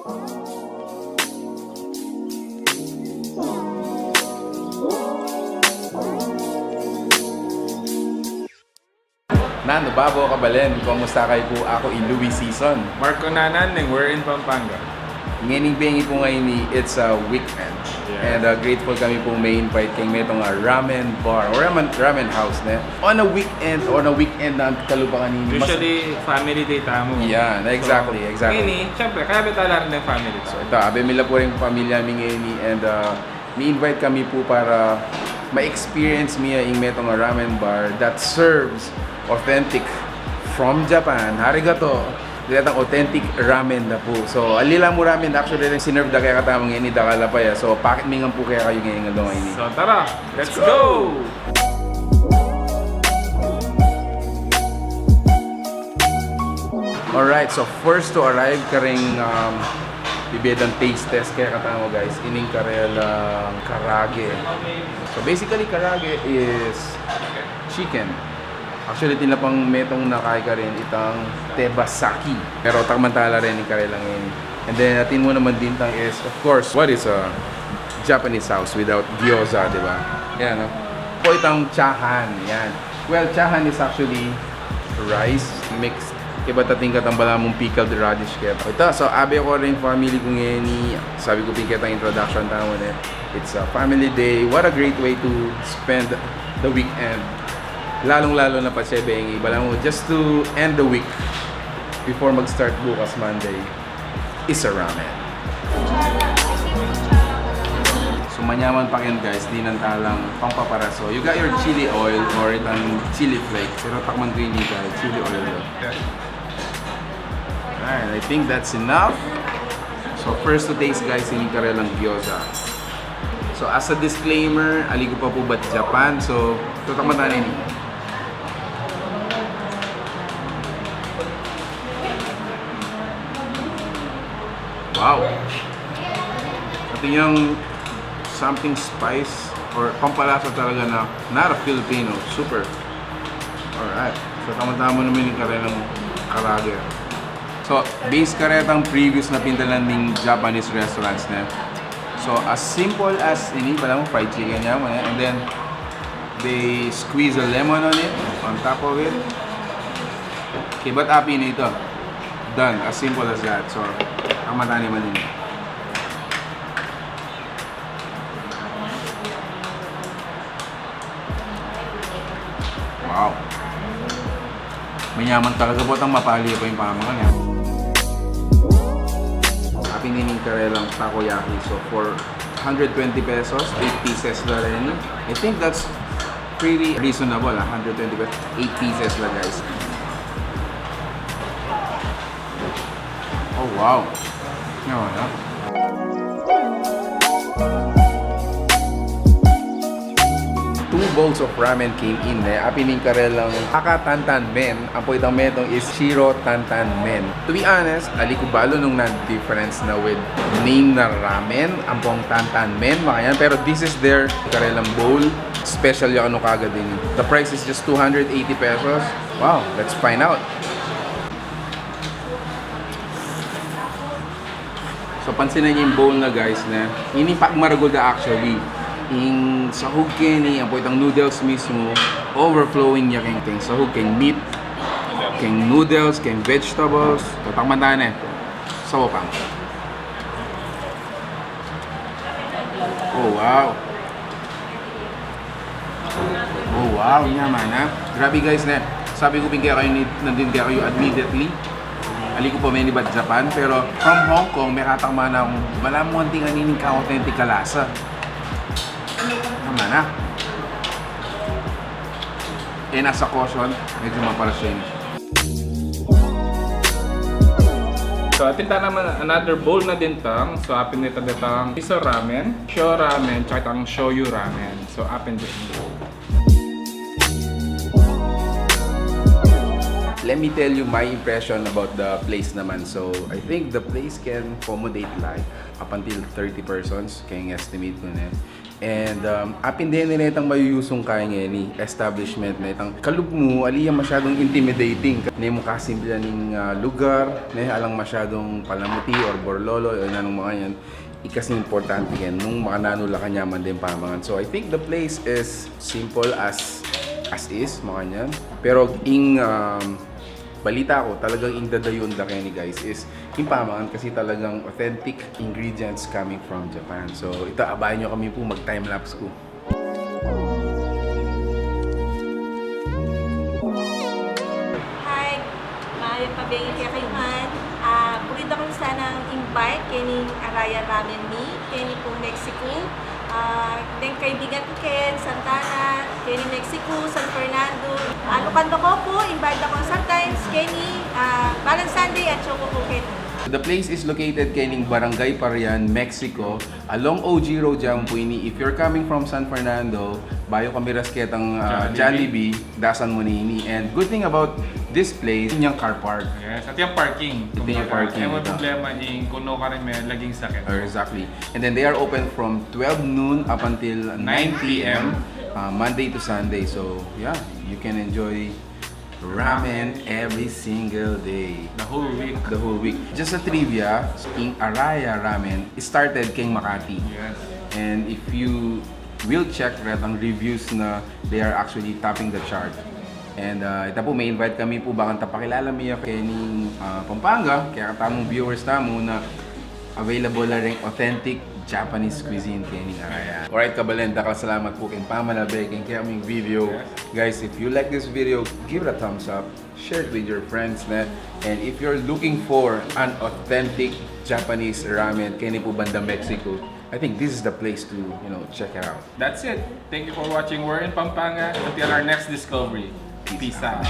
Nano, Babo Kabalen, kumusta kayo po? Ako in Louis Season. Marco Nanan, we're in Pampanga. Ngayon bengi po ngayon ni It's a Weekend. Yeah. And grateful kami po may invite kay metong ramen bar or ramen house na. On a weekend na kalubangan ni Usually, family day tamo. Yeah, exactly. Ngayon, syempre, kaya betala rin ng family So time. ito, abemila po rin pamilya mi ngayon and ni-invite kami po para ma-experience niya yung metong ramen bar that serves authentic from Japan. Arigato. Dilatang authentic ramen na po. So, alila mo ramen actually rin sinerve da kaya katamang ngayon ni Dakalapaya. So, bakit mingan po kaya kayo ngayon nga ini? So, tara, let's go! Alright, so first to arrive karing bibedang taste test kaya katamo guys. Ining karelang karage. So, basically karage is chicken. Actually, tinapang metong nakay ka rin itang tebasaki. Pero takmantala rin yung karelang yun. And then, natin mo naman din tang is, of course, what is a Japanese house without gyoza, di ba? Yan, no? Po itang chahan, yan. Well, chahan is actually rice mixed. Iba tating katambala mong pickled radish kaya. Ito, so abe ko rin family ko ngayon ni, sabi ko pinket ang introduction tamo na. It's a family day. What a great way to spend the weekend. Lalong-lalo na pa siya bengi. Bala mo, just to end the week before mag-start bukas Monday is a ramen. So manyaman pa yan guys, di nang talang pangpaparaso. You got your chili oil or itang chili flakes. Pero takman ko yun guys, chili oil. Alright, I think that's enough. So first to taste guys, hindi ka rin lang gyoza. So as a disclaimer, aligo pa po ba't Japan? So, tutakman tayo nini. Wow! Ito yung something spice or pampalasa talaga na not a Filipino. Super. Alright. So tama-tama naman yung karenang karage. So, base karetang previous na pintalan ng Japanese restaurants na. So, as simple as ini pala mo fried chicken yan. And then, they squeeze a lemon on it, on top of it. Okay, but happy na ito. Done. As simple as that. So, kamatani man din. Wow. Manyaman talaga po itang mapali pa yung pamakan niya. Happy nining karelang takoyaki. So for 120 pesos, 8 pieces na rin. I think that's pretty reasonable. 120 pesos, 8 pieces na guys. Oh wow. Yan, ha? Two bowls of ramen came in eh. Apining karelang Akatantan Men. Ang po itang metong is Shiro Tantan Men. To be honest, alikubalo nung na-difference na with name na ramen. Ang pong Tantan Men, mga yan. Pero this is their karelang bowl. Special yung ano kagad din. The price is just 280 pesos. Wow, let's find out. So pansinan niyo yung bowl na guys na ini pagmaragod na actually. Yung sahog kini, ang po itang noodles mismo, overflowing niya keng sahog, keng meat, keng noodles, keng vegetables. So takman tayo na eh. Sawo pang. Oh wow. Oh wow, yaman ha. Grabe guys na. Sabi ko pinggaya kayo, nandun kaya kayo immediately. Ali ko pa may iba't Japan, pero from Hong Kong, may katakma na akong malamuhan ting anining ka-authentic kalasa. Naman na. Eh, nasa caution, medyo mapalasin. So, atin ta naman another bowl na din tang. So, apin nito ditang miso ramen, sho ramen, tsaka itang shoyu ramen. So, apin din. Let me tell you my impression about the place naman. So, I think the place can accommodate like up until 30 persons. Kaya estimate ko na. And apin din nila itang mayuyusong kaya ni establishment na itang kalugmo, aliya masyadong intimidating. Ne mo kasimple ning lugar, ne alang masyadong palamuti or borlolo o nanong mga yan. Ikasing importante yan nung mga nanula kanyaman din pamangan. So I think the place is simple as is, mga yan. Pero balita ko, talagang ing dadayon da kaya ni guys is yung pamangan kasi talagang authentic ingredients coming from Japan. So ito, abayan nyo kami po mag-time-lapse ko. Hi, maayo pabingin kaya kayo man. Pulito ko sanang invite kini Araya Ramen Mi, kini po Mexico. Then kaibigan ko Ken, Santana, kini Mexico, San Fernando. Ano kanto ko po, invite ako sometimes kini Balang Sunday at Choco po Ken. The place is located kay Barangay Parian, Mexico, along OG Road Jampuini. If you're coming from San Fernando, bayo kami rasketang Jollibee, dasan mo nini. And good thing about this place, yung car park. Yes, at yung parking. Ito yung parking. Ay mo Ito. problema yung kuno ka rin may laging sakit. Exactly. And then they are open from 12 noon up until 9 p.m. Monday to Sunday. So yeah, you can enjoy ramen every single day. The whole week. The whole week. Just a trivia, King Araya Ramen started King Makati. Yes. And if you will check red ang reviews na they are actually topping the chart. And ito po, may invite kami po bakang tapakilala miya kay ni Pampanga, kaya katamong viewers tamo na available na rin authentic Japanese cuisine kay ni Araya. Alright kabalenda, salamat po kay Pamalabe kay aming video. Guys, if you like this video, give it a thumbs up, share it with your friends na. And if you're looking for an authentic Japanese ramen kay ni po banda Mexico, I think this is the place to, check it out. That's it. Thank you for watching. We're in Pampanga. Until our next discovery. Peace out.